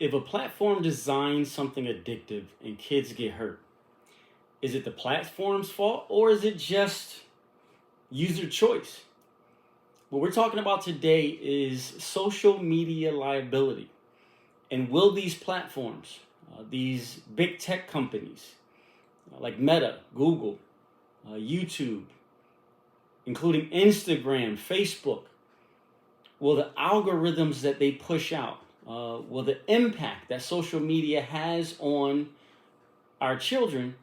if a platform designs something addictive and kids get hurt, is it the platform's fault or is it just user choice? What we're talking about today is social media liability. And will these platforms, these big tech companies like Meta, Google, YouTube, including Instagram, Facebook, will the algorithms that they push out, will the impact that social media has on our children,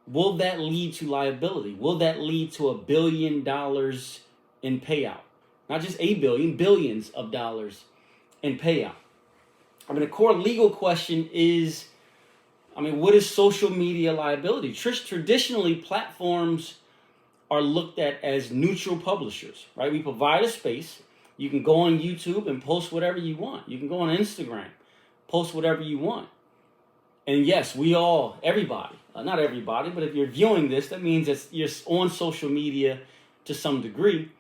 will that lead to liability? Will that lead to $1 billion in payout? Not just a billion, billions of dollars in payout. I mean, the core legal question is, what is social media liability? Traditionally, platforms are looked at as neutral publishers, right? We provide a space. You can go on YouTube and post whatever you want. You can go on Instagram, post whatever you want. And yes, everybody, not everybody, but if you're viewing this, that means that you're on social media to some degree.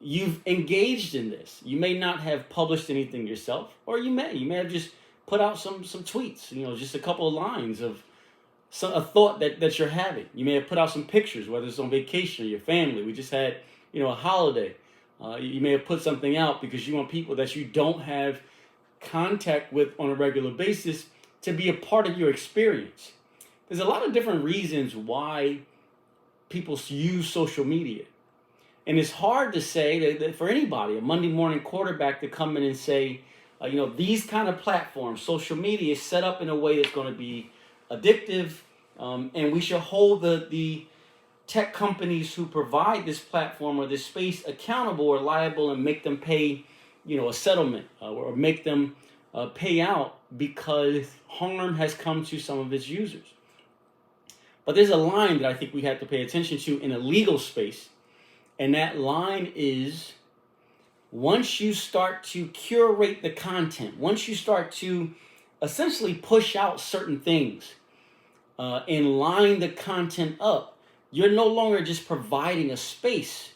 You've engaged in this. You may not have published anything yourself, or you may have just put out some tweets, just a couple of lines of a thought that you're having. You may have put out some pictures, whether it's on vacation or your family. We just had, a holiday. You may have put something out because you want people that you don't have contact with on a regular basis to be a part of your experience. There's a lot of different reasons why people use social media. And it's hard to say that for anybody, a Monday morning quarterback, to come in and say, these kind of platforms, social media is set up in a way that's going to be addictive, and we should hold the tech companies who provide this platform or this space accountable or liable and make them pay, a settlement or make them pay out because harm has come to some of its users. But there's a line that I think we have to pay attention to in a legal space. And that line is, once you start to curate the content, once you start to essentially push out certain things and line the content up, you're no longer just providing a space.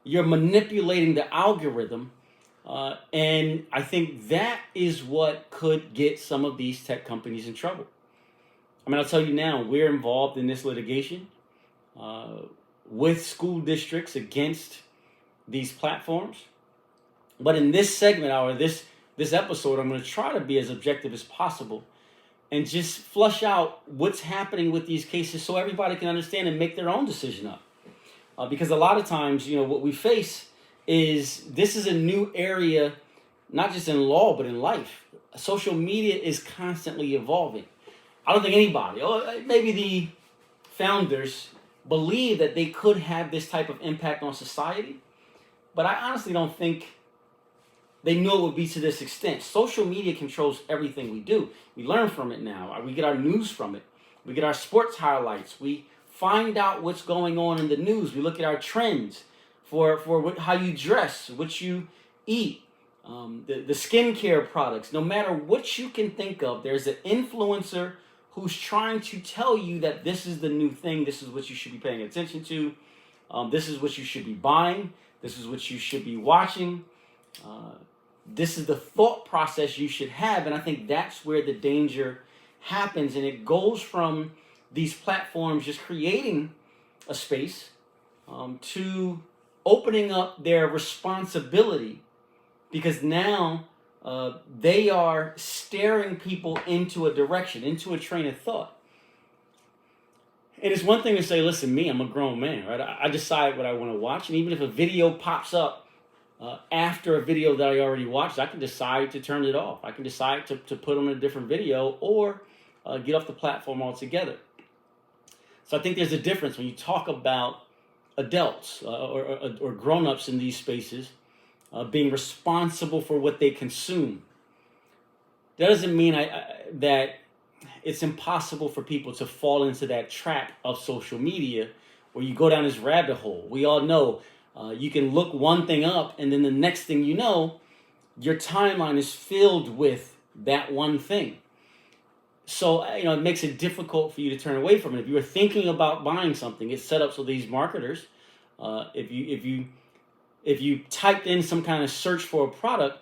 You're manipulating the algorithm. And I think that is what could get some of these tech companies in trouble. I'll tell you now, we're involved in this litigation with school districts against these platforms. But in this segment, or this episode, I'm going to try to be as objective as possible and just flush out what's happening with these cases so everybody can understand and make their own decision up. Because a lot of times, what we face is this is a new area, not just in law, but in life. Social media is constantly evolving. I don't think anybody, or maybe the founders, believe that they could have this type of impact on society. But I honestly don't think they knew it would be to this extent. Social media controls everything we do. We learn from it now. We get our news from it. We get our sports highlights. We find out what's going on in the news. We look at our trends for how you dress, what you eat, the skincare products. No matter what you can think of, there's an influencer who's trying to tell you that this is the new thing, this is what you should be paying attention to, this is what you should be buying, this is what you should be watching, this is the thought process you should have. And I think that's where the danger happens. And it goes from these platforms just creating a space to opening up their responsibility, because now they are steering people into a direction, into a train of thought. And it's one thing to say, listen, I'm a grown man, right? I decide what I want to watch. And even if a video pops up after a video that I already watched, I can decide to turn it off. I can decide to put on a different video or get off the platform altogether. So I think there's a difference when you talk about adults or grown-ups in these spaces being responsible for what they consume. That doesn't mean that it's impossible for people to fall into that trap of social media where you go down this rabbit hole. We all know you can look one thing up and then the next thing you know, your timeline is filled with that one thing. So, it makes it difficult for you to turn away from it. If you were thinking about buying something, it's set up so these marketers, if you typed in some kind of search for a product,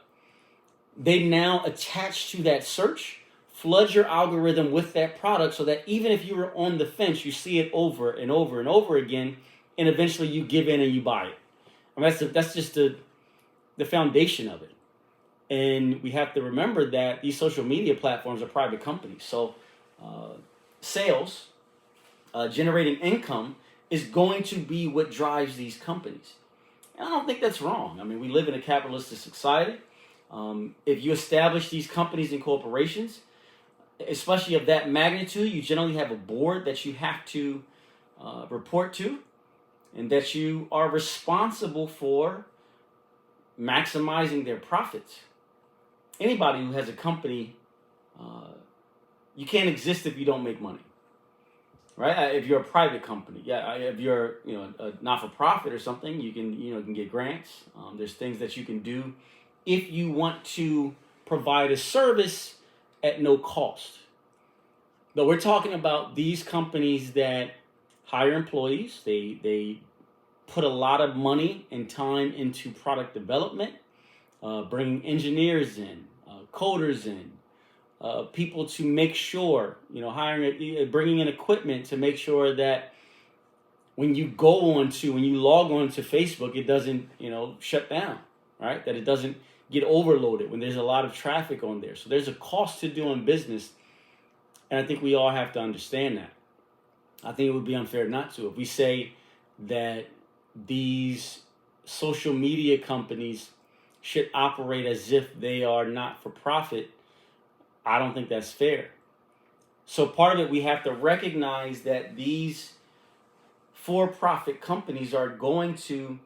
they now attach to that search, flood your algorithm with that product so that even if you were on the fence, you see it over and over and over again, and eventually you give in and you buy it. I mean, that's just the foundation of it. And we have to remember that these social media platforms are private companies. So sales, generating income is going to be what drives these companies. And I don't think that's wrong. I mean, we live in a capitalistic society. If you establish these companies and corporations, especially of that magnitude, you generally have a board that you have to report to, and that you are responsible for maximizing their profits. Anybody who has a company, you can't exist if you don't make money, right? If you're a private company, if you're a not-for-profit or something, you can get grants. There's things that you can do if you want to provide a service at no cost. But we're talking about these companies that hire employees. They put a lot of money and time into product development, bringing engineers in, coders in, people to make sure, bringing in equipment to make sure that when you log on to Facebook, it doesn't, shut down, right? That it doesn't get overloaded when there's a lot of traffic on there. So there's a cost to doing business. And I think we all have to understand that. I think it would be unfair not to. If we say that these social media companies should operate as if they are not for profit, I don't think that's fair. So part of it, we have to recognize that these for-profit companies are going to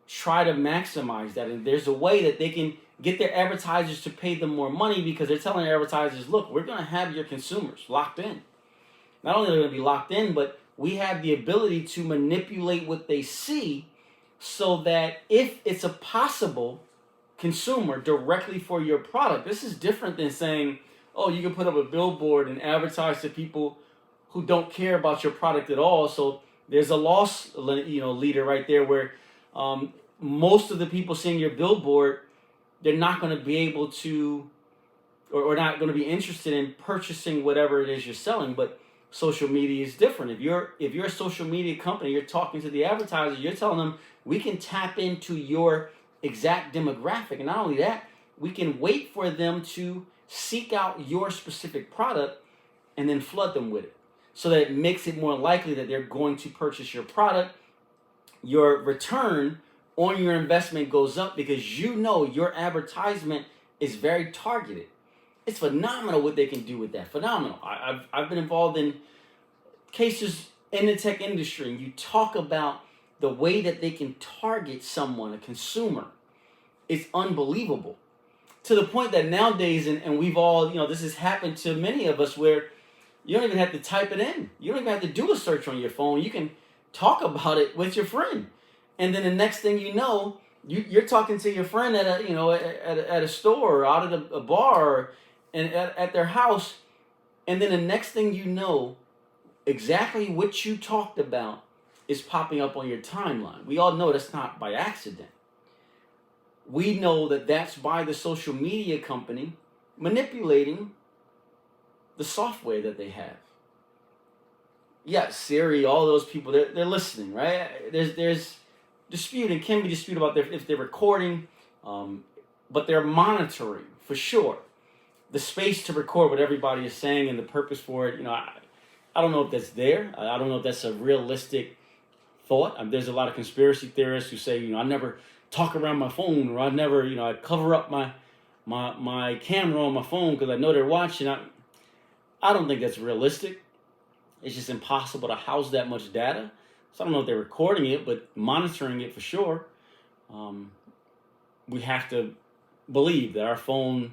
try to maximize that. And there's a way that they can get their advertisers to pay them more money because they're telling their advertisers, look, we're going to have your consumers locked in. Not only are they going to be locked in, but we have the ability to manipulate what they see so that if it's a possible consumer directly for your product, this is different than saying, oh, you can put up a billboard and advertise to people who don't care about your product at all. So there's a loss leader right there where most of the people seeing your billboard, they're not going to be able to or not going to be interested in purchasing whatever it is you're selling. But social media is different. If you're a social media company, you're talking to the advertiser, you're telling them, we can tap into your exact demographic. And not only that, we can wait for them to seek out your specific product and then flood them with it. So that it makes it more likely that they're going to purchase your product. Your return on your investment goes up because your advertisement is very targeted. It's phenomenal what they can do with that. Phenomenal. I've been involved in cases in the tech industry, and you talk about the way that they can target someone, a consumer. It's unbelievable. To the point that nowadays, and we've all, this has happened to many of us where you don't even have to type it in. You don't even have to do a search on your phone. You can talk about it with your friend. And then the next thing you know, you're talking to your friend at a store or out at a bar and at their house. And then the next thing you know, exactly what you talked about is popping up on your timeline. We all know that's not by accident. We know that that's by the social media company manipulating the software that they have. Yeah, Siri, all those people, they're listening, right? There's dispute and can be dispute about if they're recording, but they're monitoring for sure the space to record what everybody is saying and the purpose for it. I don't know if that's there. I don't know if that's a realistic thought. There's a lot of conspiracy theorists who say, I never talk around my phone, or I never, I cover up my camera on my phone because I know they're watching. I don't think that's realistic. It's just impossible to house that much data. So I don't know if they're recording it, but monitoring it for sure. We have to believe that our phone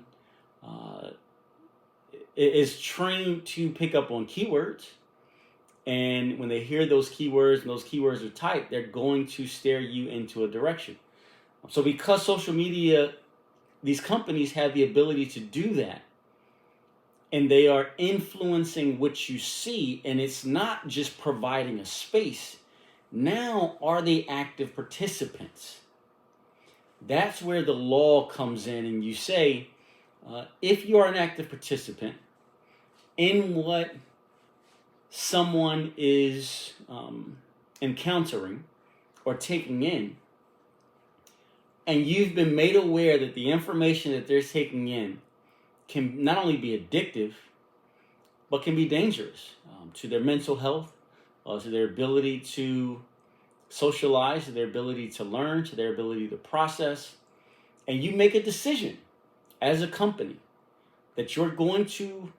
is trained to pick up on keywords. And when they hear those keywords and those keywords are typed, they're going to steer you into a direction. So because social media, these companies have the ability to do that, and they are influencing what you see, and it's not just providing a space. Now, are they active participants? That's where the law comes in, and you say, if you are an active participant in what someone is encountering or taking in, and you've been made aware that the information that they're taking in can not only be addictive, but can be dangerous to their mental health, to their ability to socialize, to their ability to learn, to their ability to process, and you make a decision as a company that you're going to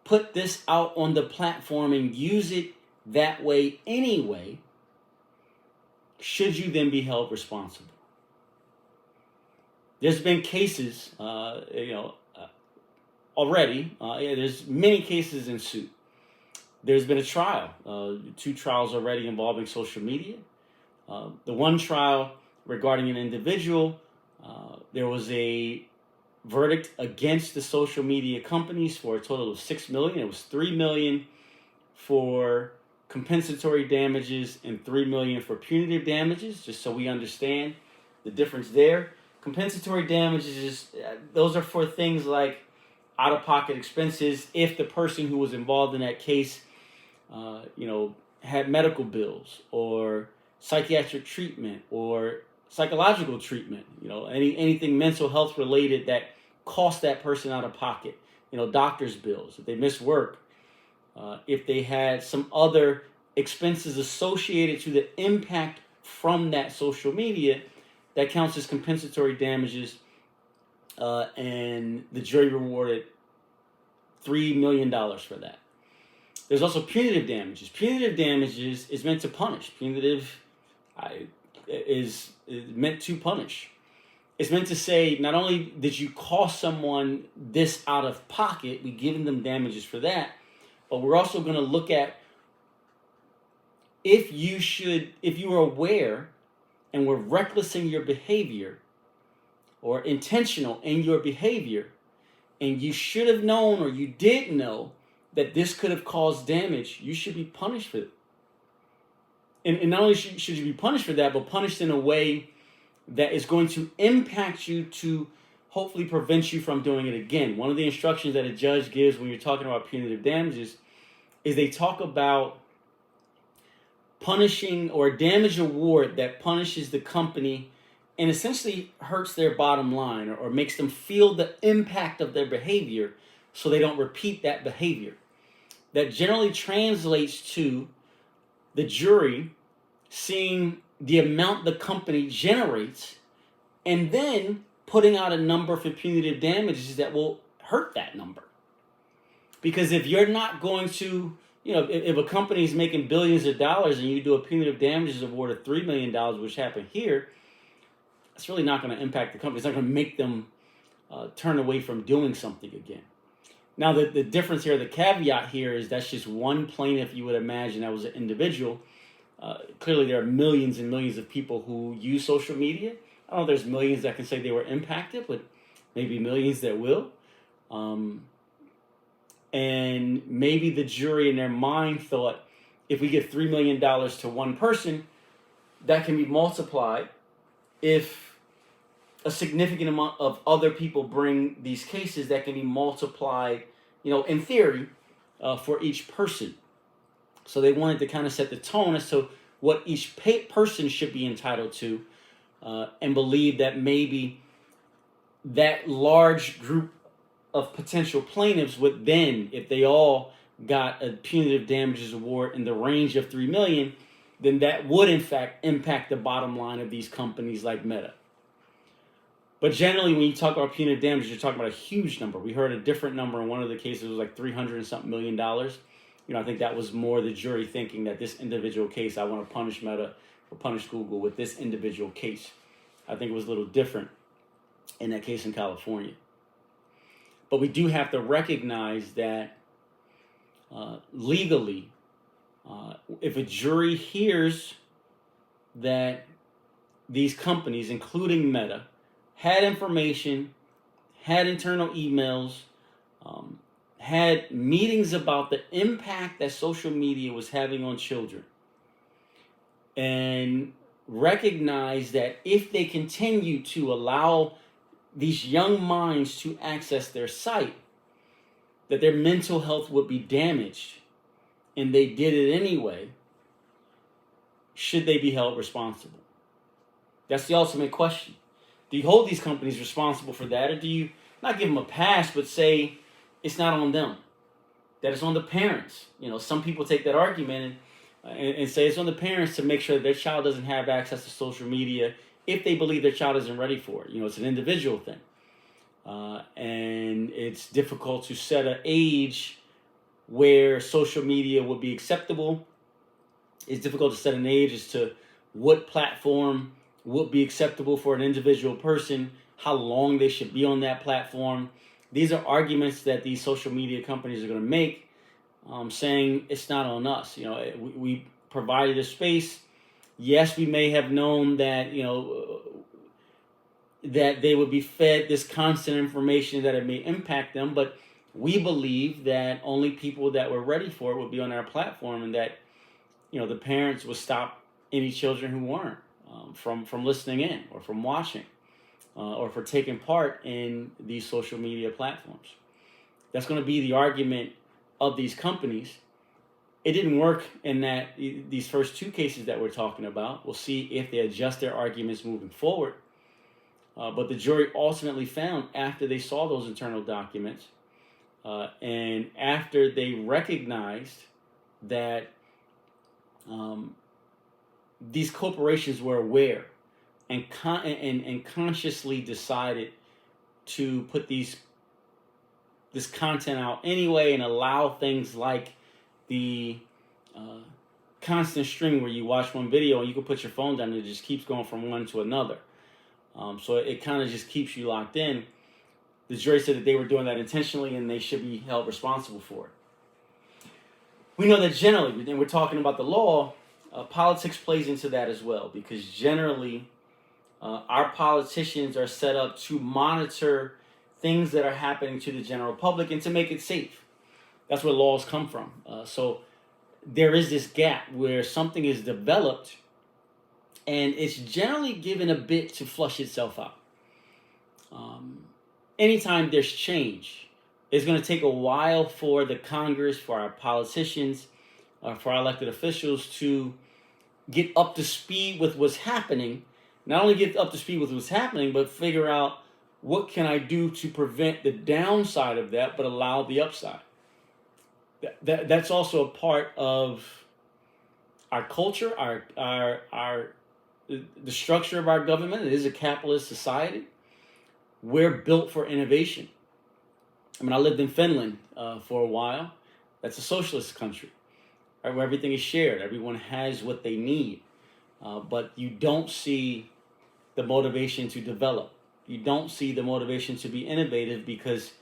put this out on the platform and use it that way anyway, should you then be held responsible? There's been cases, already. There's many cases in suit. There's been a trial, 2 trials already involving social media. The one trial regarding an individual, there was a verdict against the social media companies for a total of $6 million. It was $3 million for compensatory damages and $3 million for punitive damages, just so we understand the difference there. Compensatory damages, those are for things like out-of-pocket expenses if the person who was involved in that case, had medical bills or psychiatric treatment or psychological treatment, anything mental health related that cost that person out of pocket, doctor's bills, if they missed work, if they had some other expenses associated to the impact from that social media, that counts as compensatory damages, and the jury rewarded $3 million for that. There's also punitive damages. Punitive damages is meant to punish. Punitive is meant to punish. It's meant to say, not only did you cost someone this out of pocket, we giving them damages for that, but we're also going to look at if you are aware and were reckless in your behavior or intentional in your behavior, and you should have known or you did know that this could have caused damage, you should be punished for it. And not only should you be punished for that, but punished in a way that is going to impact you to hopefully prevent you from doing it again. One of the instructions that a judge gives when you're talking about punitive damages is they talk about punishing or a damage award that punishes the company and essentially hurts their bottom line or makes them feel the impact of their behavior so they don't repeat that behavior. That generally translates to the jury seeing the amount the company generates and then putting out a number for punitive damages that will hurt that number. Because if you're not going to, if a company is making billions of dollars and you do a punitive damages award of $3 million, which happened here, it's really not going to impact the company. It's not going to make them turn away from doing something again. Now, the difference here, the caveat here is that's just one plaintiff you would imagine that was an individual. Clearly, there are millions and millions of people who use social media. I don't know if there's millions that can say they were impacted, but maybe millions that will. And maybe the jury in their mind thought, if we give $3 million to one person, that can be multiplied if a significant amount of other people bring these cases, that can be multiplied, in theory, for each person. So they wanted to kind of set the tone as to what each person should be entitled to, and believe that maybe that large group of potential plaintiffs would then, if they all got a punitive damages award in the range of $3 million, then that would in fact impact the bottom line of these companies like Meta. But generally, when you talk about punitive damages, you're talking about a huge number. We heard a different number in one of the cases. It was like $300 and something million. I think that was more the jury thinking that this individual case, I want to punish Meta or punish Google with this individual case. I think it was a little different in that case in California. But we do have to recognize that legally, if a jury hears that these companies, including Meta, had information, had internal emails, had meetings about the impact that social media was having on children, and recognize that if they continue to allow these young minds to access their site, that their mental health would be damaged, and they did it anyway, should they be held responsible? That's the ultimate question. Do you hold these companies responsible for that, or do you not give them a pass, but say it's not on them, that it's on the parents? Some people take that argument and say it's on the parents to make sure that their child doesn't have access to social media if they believe their child isn't ready for it. It's an individual thing. And it's difficult to set an age where social media would be acceptable. It's difficult to set an age as to what platform would be acceptable for an individual person, how long they should be on that platform. These are arguments that these social media companies are going to make, saying it's not on us. We provided a space. Yes, we may have known that, that they would be fed this constant information that it may impact them, but we believe that only people that were ready for it would be on our platform, and that, the parents would stop any children who weren't from listening in or from watching or for taking part in these social media platforms. That's going to be the argument of these companies. It didn't work in these first two cases that we're talking about. We'll see if they adjust their arguments moving forward. But the jury ultimately found, after they saw those internal documents and after they recognized that these corporations were aware and consciously decided to put this content out anyway, and allow things like the constant streaming, where you watch one video and you can put your phone down and it just keeps going from one to another. So it kind of just keeps you locked in. The jury said that they were doing that intentionally and they should be held responsible for it. We know that generally, and we're talking about the law, politics plays into that as well, because generally our politicians are set up to monitor things that are happening to the general public and to make it safe. That's where laws come from. So there is this gap where something is developed and it's generally given a bit to flush itself out. Anytime there's change, it's going to take a while for the Congress, for our politicians, for our elected officials to get up to speed with what's happening. Not only get up to speed with what's happening, but figure out, what can I do to prevent the downside of that, but allow the upside? That's also a part of our culture, the structure of our government. It is a capitalist society. We're built for innovation. I lived in Finland for a while. That's a socialist country, right, where everything is shared. Everyone has what they need. But you don't see the motivation to develop. You don't see the motivation to be innovative, because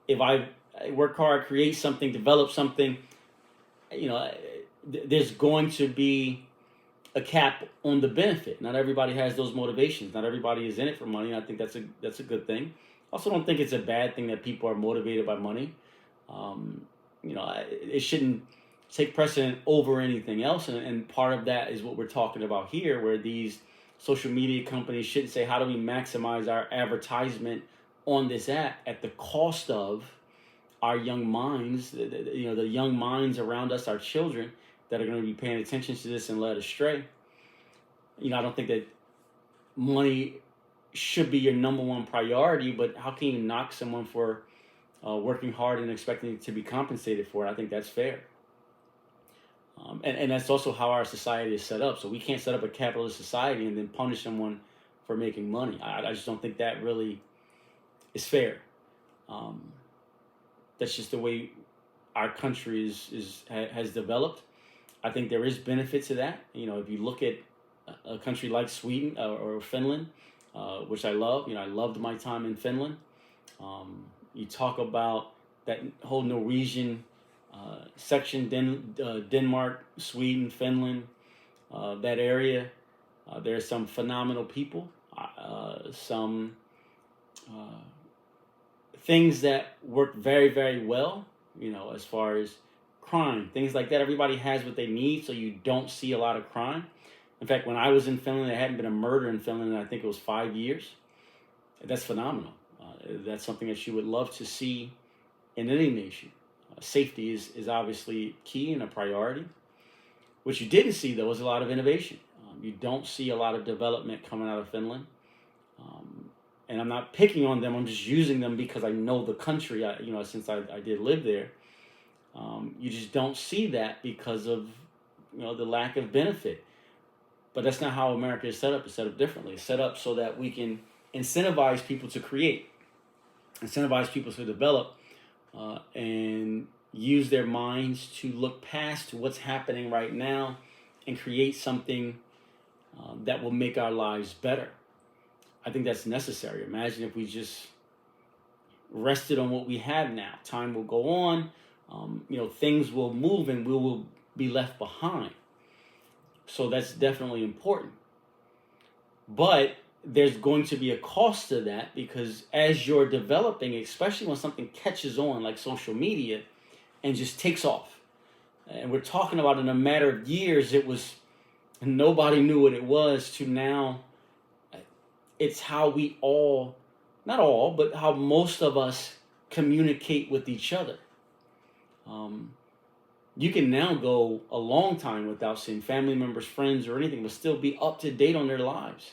if I work hard, create something, develop something, there's going to be a cap on the benefit. Not everybody has those motivations. Not everybody is in it for money. I think that's a good thing. I also don't think it's a bad thing that people are motivated by money. It shouldn't take precedent over anything else. And part of that is what we're talking about here, where these social media companies shouldn't say, how do we maximize our advertisement on this app at the cost of our young minds, the young minds around us, our children, that are going to be paying attention to this and led astray. I don't think that money should be your number one priority, but how can you knock someone for working hard and expecting to be compensated for it? I think that's fair. And that's also how our society is set up. So we can't set up a capitalist society and then punish someone for making money. I just don't think that really is fair. That's just the way our country has developed. I think there is benefit to that. If you look at a country like Sweden or Finland, which I love. I loved my time in Finland. You talk about that whole Norwegian section, Denmark, Sweden, Finland, that area. There are some phenomenal people, some things that work very, very well, as far as crime, things like that. Everybody has what they need, so you don't see a lot of crime. In fact, when I was in Finland, there hadn't been a murder in Finland in, I think it was 5 years. That's phenomenal. That's something that she would love to see in any nation. Safety is obviously key and a priority. What you didn't see, though, is a lot of innovation. You don't see a lot of development coming out of Finland. And I'm not picking on them. I'm just using them because I know the country, since I did live there. You just don't see that because of, the lack of benefit. But that's not how America is set up. It's set up differently. It's set up so that we can incentivize people to create, incentivize people to develop, and use their minds to look past what's happening right now and create something that will make our lives better. I think that's necessary. Imagine if we just rested on what we have now. Time will go on, things will move and we will be left behind. So that's definitely important. But there's going to be a cost to that, because as you're developing, especially when something catches on like social media and just takes off, and we're talking about in a matter of years, it was nobody knew what it was, to now it's how we all, not all, but how most of us communicate with each other. You can now go a long time without seeing family members, friends, or anything, but still be up to date on their lives.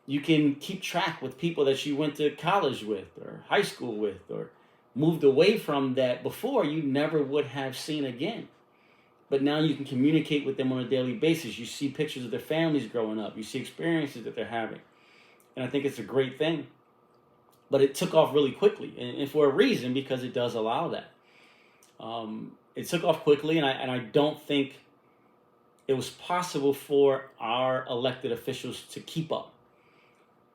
You can keep track with people that you went to college with or high school with or moved away from, that before you never would have seen again. But now you can communicate with them on a daily basis. You see pictures of their families growing up. You see experiences that they're having. And I think it's a great thing. But it took off really quickly, and for a reason, because it does allow that. It took off quickly, and I don't think it was possible for our elected officials to keep up.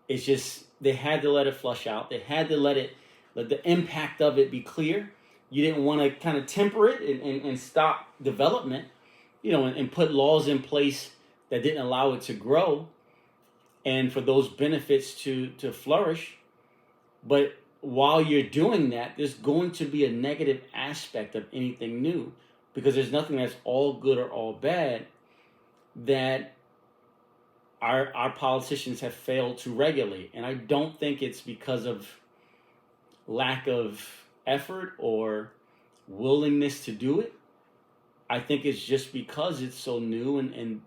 It's just, they had to let it flush out. They had to let the impact of it be clear. You didn't want to kind of temper it and stop development, and put laws in place that didn't allow it to grow and for those benefits to flourish. But while you're doing that, there's going to be a negative aspect of anything new, because there's nothing that's all good or all bad that our politicians have failed to regulate. And I don't think it's because of lack of effort or willingness to do it. I think it's just because it's so new, and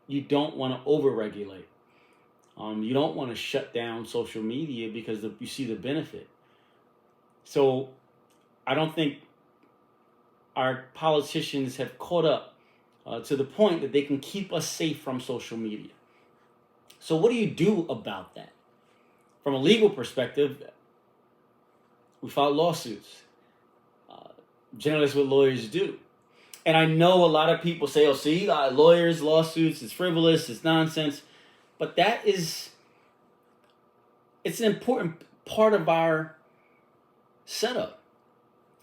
you don't want to over-regulate. You don't want to shut down social media because you see the benefit. So I don't think our politicians have caught up to the point that they can keep us safe from social media. So what do you do about that? From a legal perspective, we file lawsuits. Generally, that's what lawyers do. And I know a lot of people say, oh, see, lawyers, lawsuits, it's frivolous, it's nonsense. But it's an important part of our setup,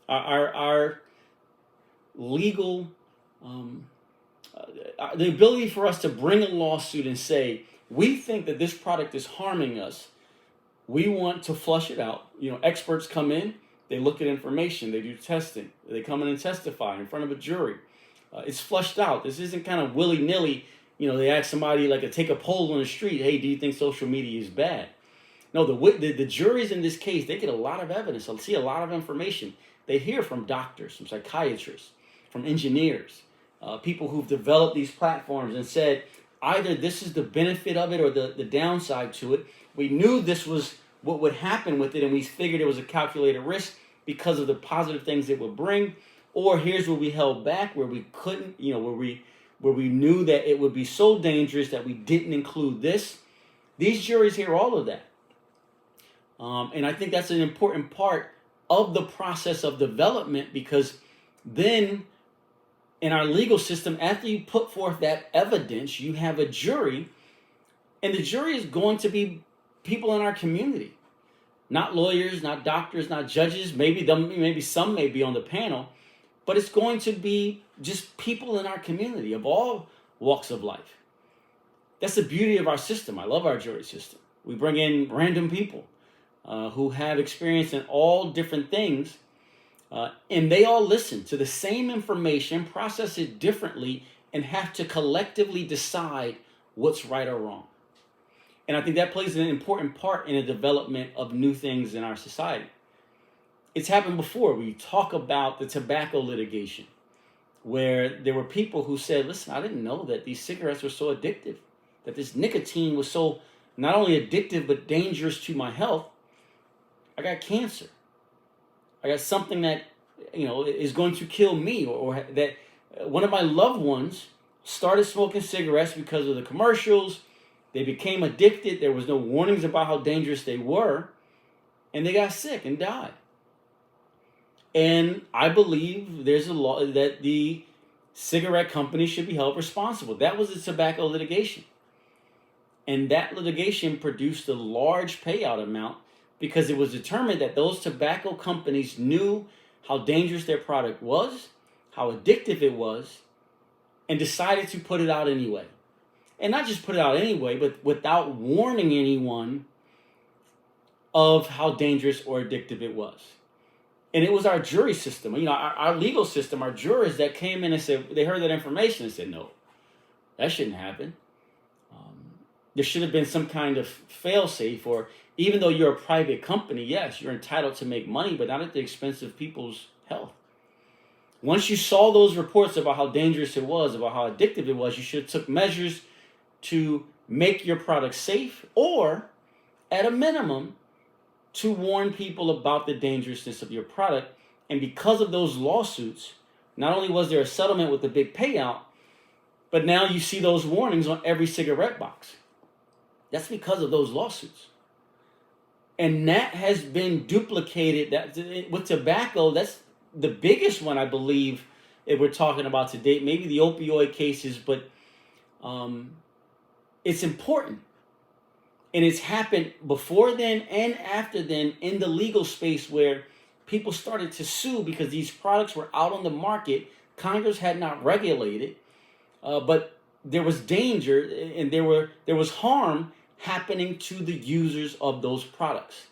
our legal, the ability for us to bring a lawsuit and say, we think that this product is harming us. We want to flush it out. Experts come in, they look at information, they do testing, they come in and testify in front of a jury. It's flushed out. This isn't kind of willy-nilly. They ask somebody, like, to take a poll on the street, hey, do you think social media is bad? No, the juries in this case, they get a lot of evidence. They'll see a lot of information. They hear from doctors, from psychiatrists, from engineers, people who've developed these platforms and said, either this is the benefit of it or the downside to it. We knew this was what would happen with it, and we figured it was a calculated risk because of the positive things it would bring. Or here's where we held back, where we couldn't, where we knew that it would be so dangerous that we didn't include this. These juries hear all of that. And I think that's an important part of the process of development, because then in our legal system, after you put forth that evidence, you have a jury, and the jury is going to be people in our community. Not lawyers, not doctors, not judges. Maybe some may be on the panel, but it's going to be just people in our community of all walks of life. That's the beauty of our system. I love our jury system. We bring in random people who have experience in all different things, and they all listen to the same information, process it differently, and have to collectively decide what's right or wrong. And I think that plays an important part in the development of new things in our society. It's happened before. We talk about the tobacco litigation, where there were people who said, listen, I didn't know that these cigarettes were so addictive, that this nicotine was so not only addictive but dangerous to my health. I got cancer. I got something that, is going to kill me, or that one of my loved ones started smoking cigarettes because of the commercials. They became addicted. There was no warnings about how dangerous they were, and they got sick and died. And I believe there's a law that the cigarette companies should be held responsible. That was the tobacco litigation. And that litigation produced a large payout amount because it was determined that those tobacco companies knew how dangerous their product was, how addictive it was, and decided to put it out anyway. And not just put it out anyway, but without warning anyone of how dangerous or addictive it was. And it was our jury system, our legal system, our jurors that came in and said, they heard that information and said, no, that shouldn't happen. There should have been some kind of fail-safe, or even though you're a private company, yes, you're entitled to make money, but not at the expense of people's health. Once you saw those reports about how dangerous it was, about how addictive it was, you should have took measures to make your product safe, or at a minimum, to warn people about the dangerousness of your product. And because of those lawsuits, not only was there a settlement with the big payout, but now you see those warnings on every cigarette box. That's because of those lawsuits. And that has been duplicated. That with tobacco, that's the biggest one, I believe, if we're talking about to date. Maybe the opioid cases, but it's important. And it's happened before then and after then in the legal space, where people started to sue because these products were out on the market. Congress had not regulated, but there was danger and there was harm happening to the users of those products.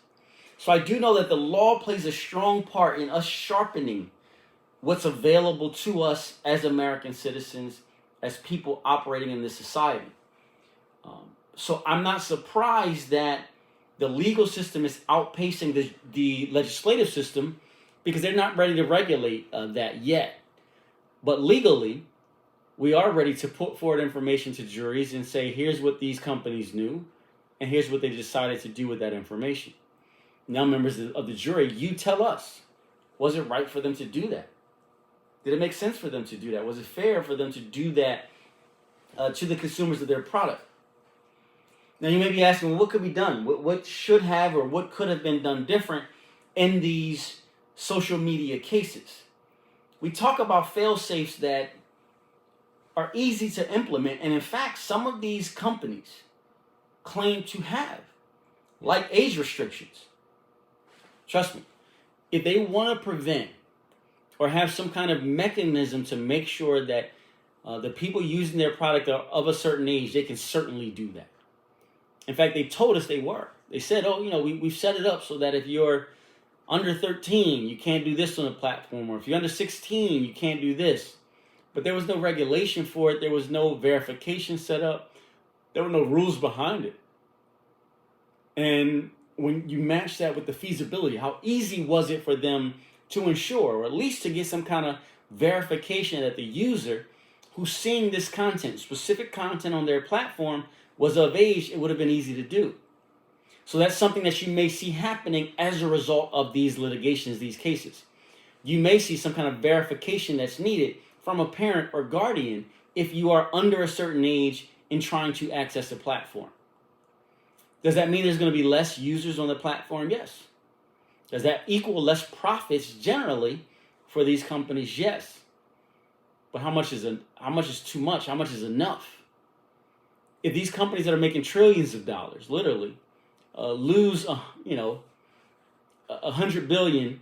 So I do know that the law plays a strong part in us sharpening what's available to us as American citizens, as people operating in this society. So I'm not surprised that the legal system is outpacing the legislative system, because they're not ready to regulate that yet. But legally, we are ready to put forward information to juries and say, here's what these companies knew, and here's what they decided to do with that information. Now, members of the jury, you tell us, was it right for them to do that? Did it make sense for them to do that? Was it fair for them to do that to the consumers of their product? Now, you may be asking, well, what could be done? What should have or what could have been done different in these social media cases? We talk about fail-safes that are easy to implement, and in fact, some of these companies claim to have, like age restrictions. Trust me, if they want to prevent or have some kind of mechanism to make sure that the people using their product are of a certain age, they can certainly do that. In fact, they told us they were. They said, we've set it up so that if you're under 13, you can't do this on the platform, or if you're under 16, you can't do this. But there was no regulation for it. There was no verification set up. There were no rules behind it. And when you match that with the feasibility, how easy was it for them to ensure, or at least to get some kind of verification that the user who's seeing this content, specific content on their platform, was of age? It would have been easy to do. So that's something that you may see happening as a result of these litigations, these cases. You may see some kind of verification that's needed from a parent or guardian if you are under a certain age in trying to access the platform. Does that mean there's going to be less users on the platform? Yes. Does that equal less profits generally for these companies? Yes. But how much is too much? How much is enough? If these companies that are making trillions of dollars, literally, lose, $100 billion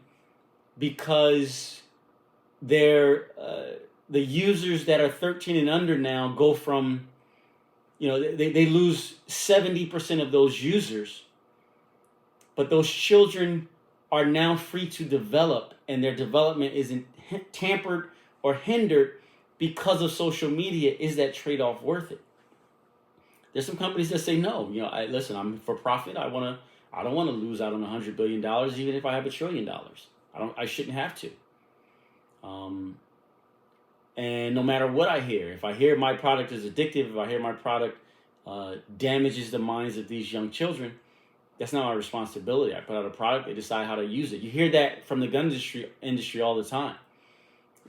because the users that are 13 and under now go from, they lose 70% of those users, but those children are now free to develop, and their development isn't tampered or hindered because of social media. Is that trade-off worth it? There's some companies that say no. Listen, I'm for profit. I don't want to lose out on $100 billion, even if I have $1 trillion. I shouldn't have to. And no matter what I hear, if I hear my product is addictive, if I hear my product damages the minds of these young children, that's not my responsibility. I put out a product, they decide how to use it. You hear that from the gun industry all the time.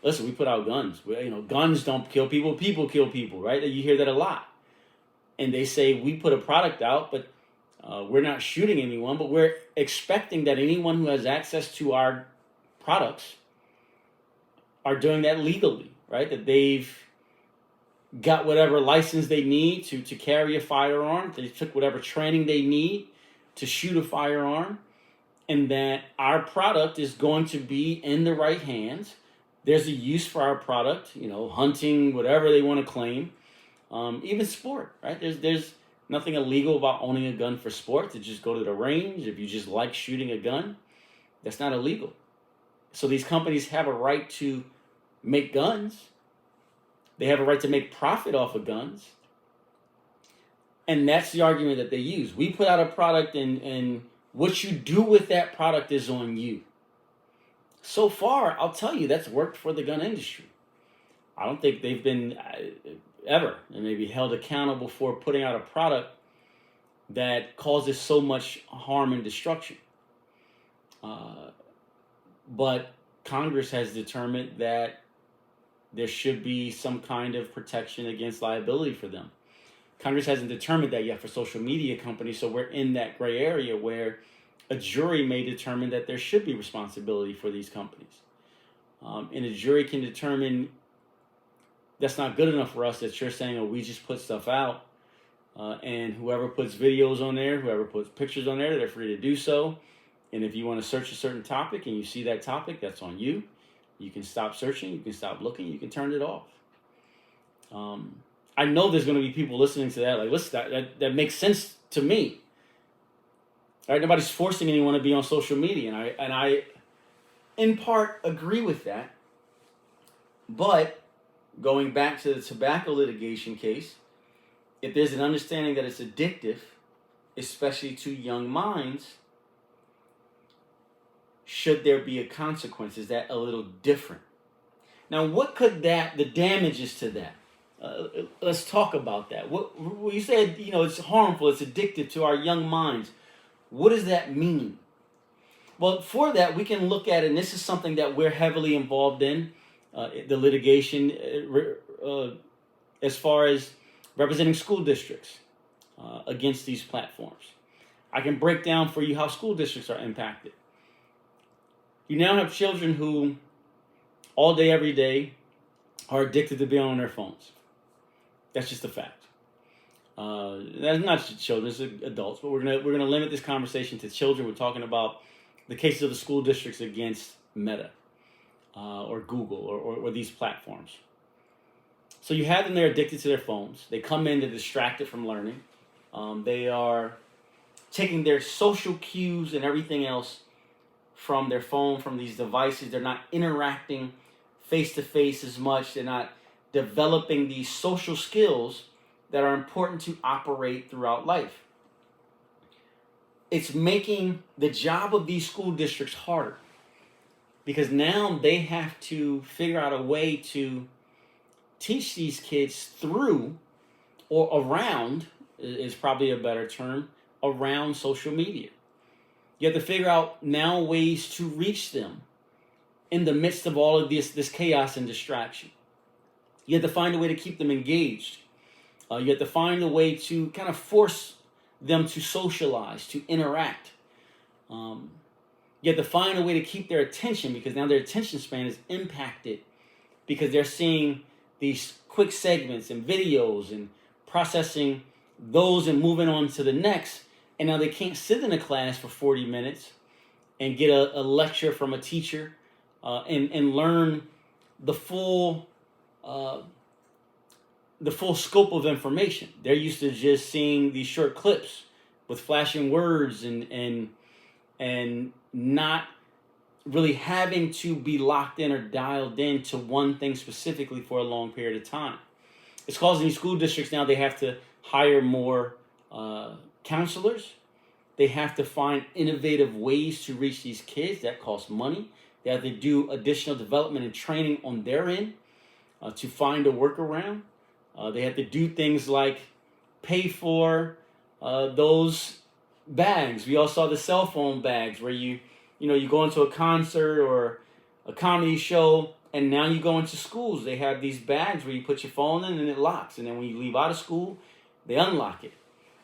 Listen, we put out guns. Guns don't kill people, people kill people, right? You hear that a lot. And they say we put a product out, but we're not shooting anyone, but we're expecting that anyone who has access to our products are doing that legally, right? That they've got whatever license they need to carry a firearm. They took whatever training they need to shoot a firearm, and that our product is going to be in the right hands. There's a use for our product, hunting, whatever they want to claim, even sport, right? There's nothing illegal about owning a gun for sport. To just go to the range, if you just like shooting a gun, that's not illegal. So these companies have a right to make guns. They have a right to make profit off of guns. And that's the argument that they use. We put out a product, and what you do with that product is on you. So far, I'll tell you, that's worked for the gun industry. I don't think they've been ever maybe held accountable for putting out a product that causes so much harm and destruction. But Congress has determined that there should be some kind of protection against liability for them. Congress hasn't determined that yet for social media companies, so we're in that gray area where a jury may determine that there should be responsibility for these companies. And a jury can determine that's not good enough for us, that you're saying, we just put stuff out, and whoever puts videos on there, whoever puts pictures on there, they're free to do so. And if you want to search a certain topic and you see that topic, that's on you. You can stop searching, you can stop looking, you can turn it off. I know there's going to be people listening to that, like, listen, that makes sense to me. All right, nobody's forcing anyone to be on social media, and I in part agree with that. But going back to the tobacco litigation case, if there's an understanding that it's addictive, especially to young minds, should there be a consequence? Is that a little different? Now, what could the damages to that? Let's talk about that. What you said, it's harmful, it's addictive to our young minds. What does that mean? Well, for that, we can look at, and this is something that we're heavily involved in, the litigation as far as representing school districts against these platforms. I can break down for you how school districts are impacted. You now have children who, all day, every day, are addicted to being on their phones. That's just a fact. That's not just children, it's adults, but we're gonna limit this conversation to children. We're talking about the cases of the school districts against Meta or Google or these platforms. So you have them, they're addicted to their phones. They come in to distract it from learning. They are taking their social cues and everything else from their phone, from these devices. They're not interacting face-to-face as much. They're not developing these social skills that are important to operate throughout life. It's making the job of these school districts harder, because now they have to figure out a way to teach these kids through, or around, is probably a better term, around social media. You have to figure out now ways to reach them in the midst of all of this chaos and distraction. You have to find a way to keep them engaged. You have to find a way to kind of force them to socialize, to interact. You have to find a way to keep their attention, because now their attention span is impacted because they're seeing these quick segments and videos and processing those and moving on to the next. And now they can't sit in a class for 40 minutes and get a lecture from a teacher and learn the full scope of information. They're used to just seeing these short clips with flashing words and not really having to be locked in or dialed in to one thing specifically for a long period of time. It's causing these school districts now, they have to hire more counselors. They have to find innovative ways to reach these kids. That costs money. They have to do additional development and training on their end to find a workaround. They have to do things like pay for those bags. We all saw the cell phone bags where you go into a concert or a comedy show, and now you go into schools. They have these bags where you put your phone in and it locks. And then when you leave out of school, they unlock it.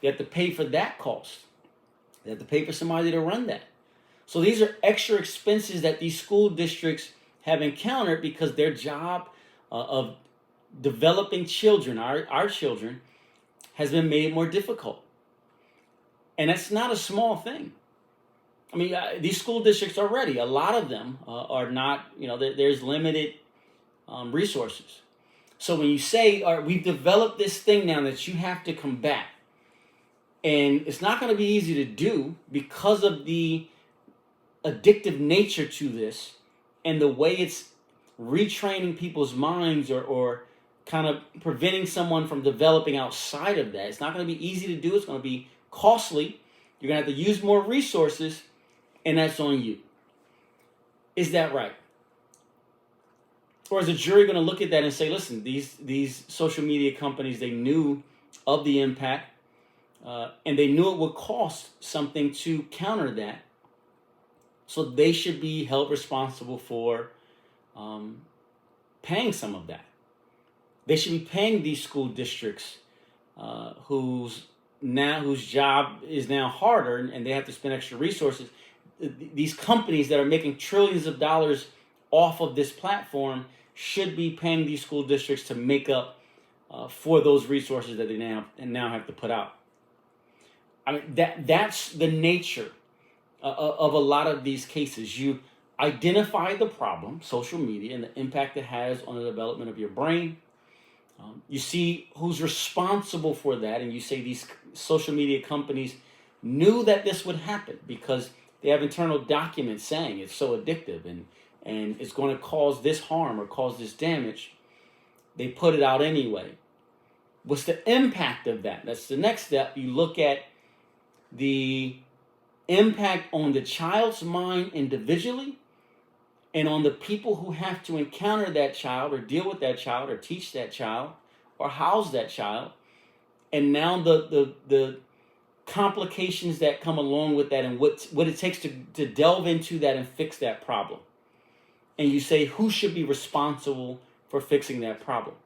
You have to pay for that cost. They have to pay for somebody to run that. So these are extra expenses that these school districts have encountered because their job of developing children, our children, has been made more difficult. And that's not a small thing. I mean, these school districts already, a lot of them are not, there's limited resources. So when you say, all right, we've developed this thing now that you have to combat, and it's not going to be easy to do because of the addictive nature to this and the way it's retraining people's minds or kind of preventing someone from developing outside of that. It's not going to be easy to do. It's going to be costly. You're going to have to use more resources, and that's on you. Is that right? Or is a jury going to look at that and say, listen, these social media companies, they knew of the impact, and they knew it would cost something to counter that, so they should be held responsible for paying some of that. They should be paying these school districts whose job is now harder and they have to spend extra resources. These companies that are making trillions of dollars off of this platform should be paying these school districts to make up for those resources that they now have to put out. I mean, that's the nature of a lot of these cases. You identify the problem, social media, and the impact it has on the development of your brain. You see who's responsible for that, and you say these social media companies knew that this would happen because they have internal documents saying it's so addictive and it's going to cause this harm or cause this damage. They put it out anyway. What's the impact of that? That's the next step. You look at the impact on the child's mind individually and on the people who have to encounter that child or deal with that child or teach that child or house that child. And now the complications that come along with that and what it takes to delve into that and fix that problem. And you say, who should be responsible for fixing that problem?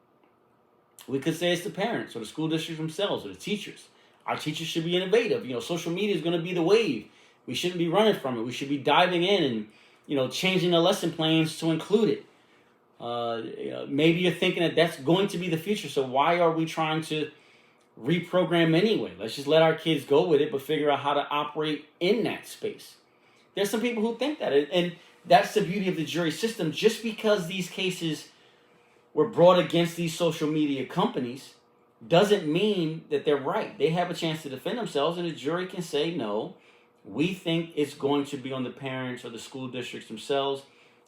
We could say it's the parents or the school districts themselves or the teachers. Our teachers should be innovative. Social media is going to be the wave. We shouldn't be running from it. We should be diving in and, changing the lesson plans to include it. Maybe you're thinking that that's going to be the future. So why are we trying to reprogram anyway? Let's just let our kids go with it, but figure out how to operate in that space. There's some people who think that. And that's the beauty of the jury system. Just because these cases were brought against these social media companies doesn't mean that they're right. They have a chance to defend themselves, and the jury can say, no, we think it's going to be on the parents or the school districts themselves.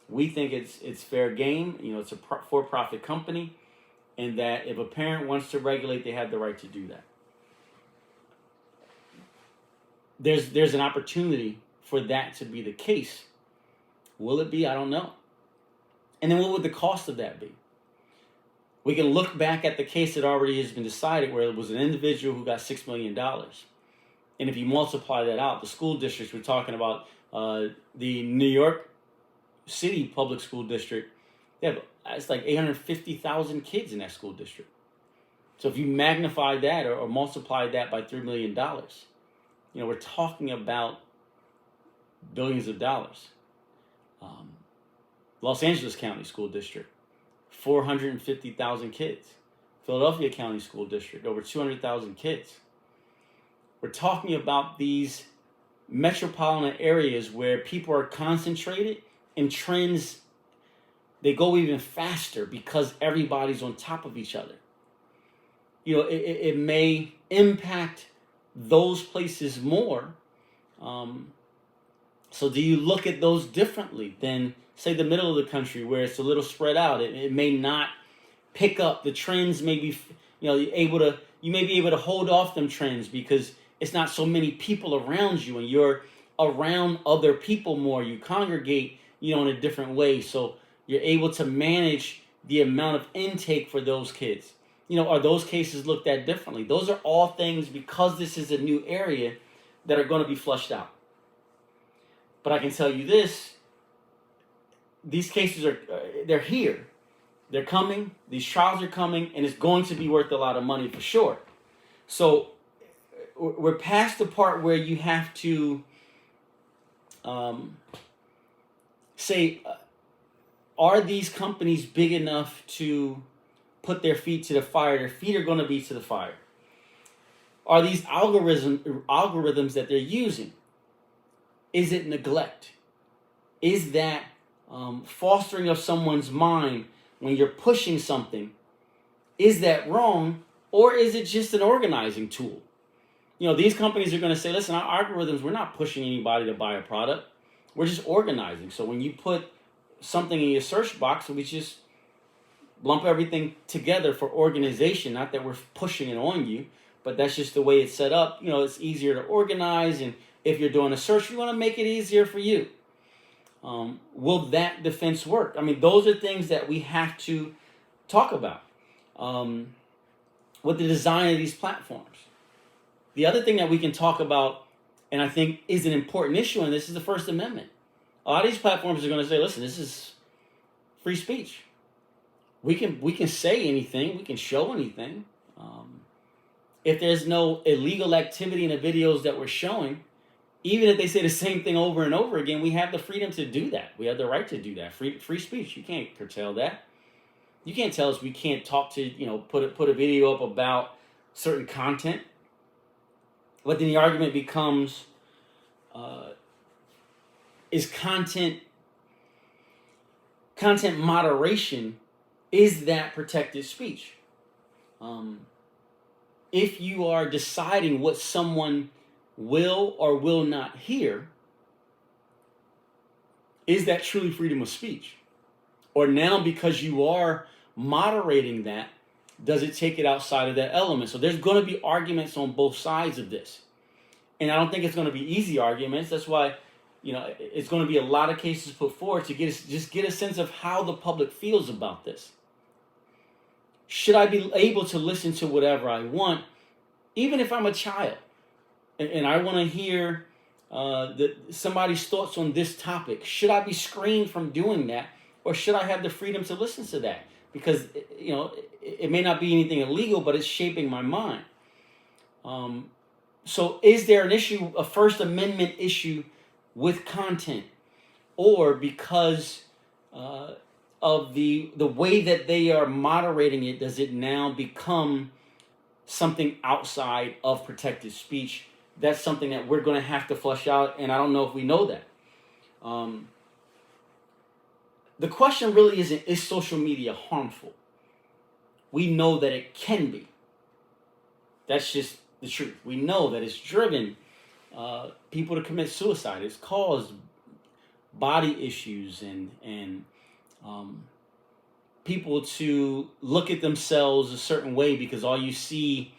We think it's fair game. It's a for-profit company, and that if a parent wants to regulate, they have the right to do that. There's an opportunity for that to be the case. Will it be? I don't know. And then what would the cost of that be? We can look back at the case that already has been decided where it was an individual who got $6 million. And if you multiply that out, the school districts, we're talking about the New York City Public School District, it's like 850,000 kids in that school district. So if you magnify that or multiply that by $3 million, we're talking about billions of dollars. Los Angeles County School District, 450,000 kids. Philadelphia County School District, over 200,000 kids. We're talking about these metropolitan areas where people are concentrated and trends, they go even faster because everybody's on top of each other. It may impact those places more. So do you look at those differently than, say, the middle of the country where it's a little spread out? It may not pick up. The trends may be You may be able to hold off them trends because it's not so many people around you, and you're around other people more. You congregate, in a different way. So you're able to manage the amount of intake for those kids. Are those cases looked at differently? Those are all things, because this is a new area, that are going to be flushed out. But I can tell you this, these cases they're here. They're coming. These trials are coming, and it's going to be worth a lot of money for sure. So we're past the part where you have to say, are these companies big enough to put their feet to the fire? Their feet are going to be to the fire. Are these algorithms that they're using, is it neglect? Is that fostering of someone's mind when you're pushing something? Is that wrong? Or is it just an organizing tool? These companies are going to say, listen, our algorithms, we're not pushing anybody to buy a product. We're just organizing. So when you put something in your search box, we just lump everything together for organization. Not that we're pushing it on you, but that's just the way it's set up. It's easier to organize. And if you're doing a search, we want to make it easier for you. Will that defense work? Those are things that we have to talk about with the design of these platforms. The other thing that we can talk about, and I think is an important issue in this, is the First Amendment. A lot of these platforms are going to say, listen, this is free speech. We can say anything. We can show anything. If there's no illegal activity in the videos that we're showing, even if they say the same thing over and over again, we have the freedom to do that. We have the right to do that. Free speech. You can't curtail that. You can't tell us we can't talk to, put a video up about certain content. But then the argument becomes, is content moderation, is that protected speech? If you are deciding what someone will or will not hear, is that truly freedom of speech? Or now, because you are moderating that, does it take it outside of that element? So there's going to be arguments on both sides of this. And I don't think it's going to be easy arguments. That's why, it's going to be a lot of cases put forward to get a sense of how the public feels about this. Should I be able to listen to whatever I want, even if I'm a child, and I want to hear somebody's thoughts on this topic? Should I be screened from doing that, or should I have the freedom to listen to that? Because it may not be anything illegal, but it's shaping my mind. So is there an issue, a First Amendment issue with content, or because of the way that they are moderating it, does it now become something outside of protected speech? That's something that we're going to have to flush out, and I don't know if we know that. The question really isn't, is social media harmful? We know that it can be. That's just the truth. We know that it's driven people to commit suicide. It's caused body issues and people to look at themselves a certain way because all you see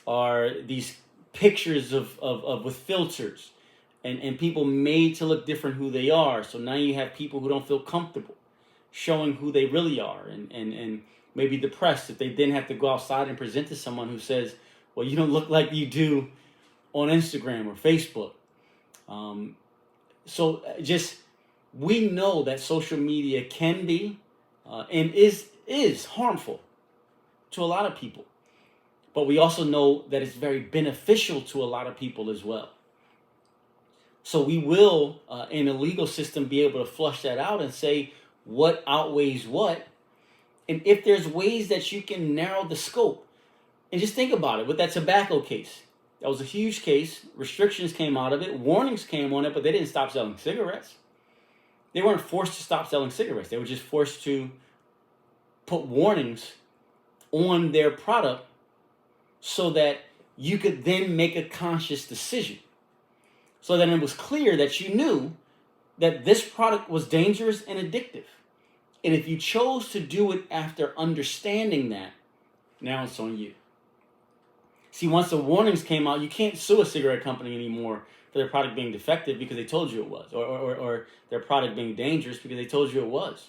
are these pictures of with filters and people made to look different who they are. So now you have people who don't feel comfortable showing who they really are and maybe depressed if they then have to go outside and present to someone who says, well, you don't look like you do on Instagram or Facebook. So just, we know that social media can be and is harmful to a lot of people. But we also know that it's very beneficial to a lot of people as well. So we will, in a legal system, be able to flush that out and say what outweighs what. And if there's ways that you can narrow the scope. And just think about it with that tobacco case. That was a huge case. Restrictions came out of it. Warnings came on it, but they didn't stop selling cigarettes. They weren't forced to stop selling cigarettes. They were just forced to put warnings on their product so that you could then make a conscious decision. So that it was clear that you knew that this product was dangerous and addictive. And if you chose to do it after understanding that, Now it's on you. See, once the warnings came out, you can't sue a cigarette company anymore for their product being defective because they told you it was, or their product being dangerous because they told you it was.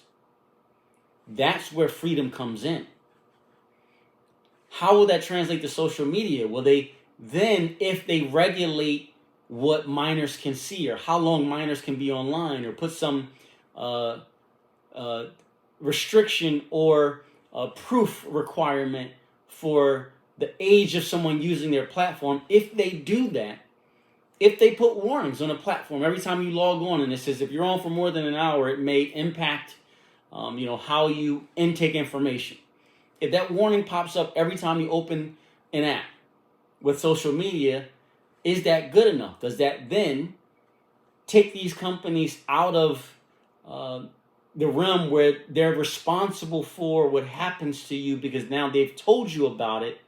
That's where freedom comes in. How will that translate to social media? Will they then, if they regulate what minors can see or how long minors can be online, or put some restriction or proof requirement for the age of someone using their platform, if they do that, if they put warnings on a platform every time you log on, and it says if you're on for more than an hour, it may impact how you intake information. If that warning pops up every time you open an app with social media, is that good enough? Does that then take these companies out of the realm where they're responsible for what happens to you because now they've told you about it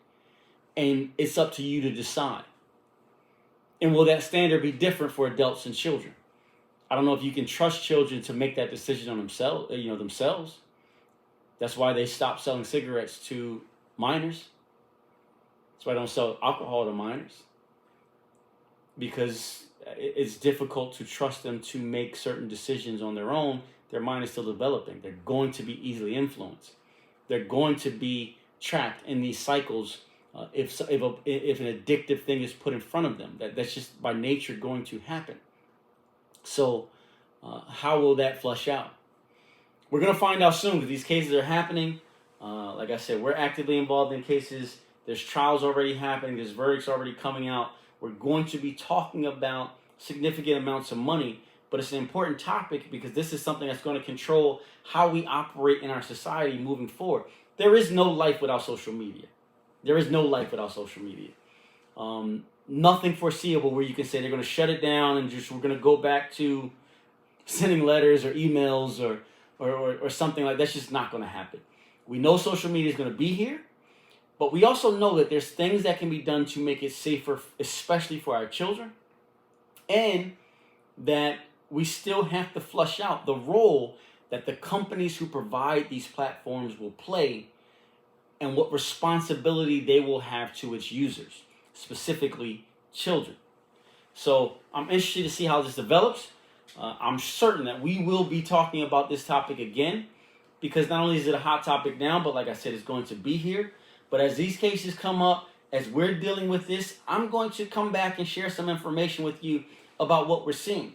and it's up to you to decide? And will that standard be different for adults and children? I don't know if you can trust children to make that decision on themselves. That's why they stopped selling cigarettes to minors. That's why they don't sell alcohol to minors. Because it's difficult to trust them to make certain decisions on their own. Their mind is still developing. They're going to be easily influenced. They're going to be trapped in these cycles if an addictive thing is put in front of them. That's just by nature going to happen. So how will that flush out? We're going to find out soon because these cases are happening. Like I said, we're actively involved in cases. There's trials already happening. There's verdicts already coming out. We're going to be talking about significant amounts of money, but it's an important topic because this is something that's going to control how we operate in our society moving forward. There is no life without social media. There is no life without social media. Nothing foreseeable where you can say they're going to shut it down and we're going to go back to sending letters or emails or something like that. That's just not going to happen. We know social media is going to be here, but we also know that there's things that can be done to make it safer, especially for our children, and that we still have to flush out the role that the companies who provide these platforms will play and what responsibility they will have to its users, specifically children. So I'm interested to see how this develops. I'm certain that we will be talking about this topic again because not only is it a hot topic now, but like I said, it's going to be here. But as these cases come up, as we're dealing with this, I'm going to come back and share some information with you about what we're seeing.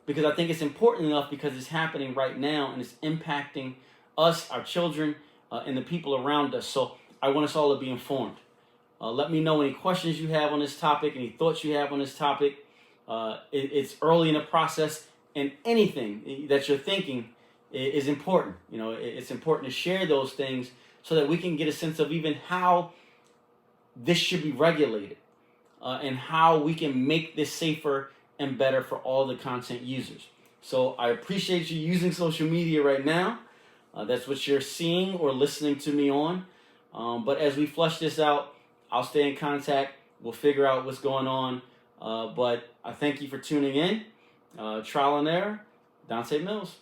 Because I think it's important enough because it's happening right now and it's impacting us, our children, and the people around us. So I want us all to be informed. Let me know any questions you have on this topic, any thoughts you have on this topic. It's early in the process, and anything that you're thinking is important. It's important to share those things so that we can get a sense of even how this should be regulated and how we can make this safer and better for all the content users. So I appreciate you using social media right now. That's what you're seeing or listening to me on. But as we flush this out, I'll stay in contact. We'll figure out what's going on. But I thank you for tuning in. Trial and error, Dante Mills.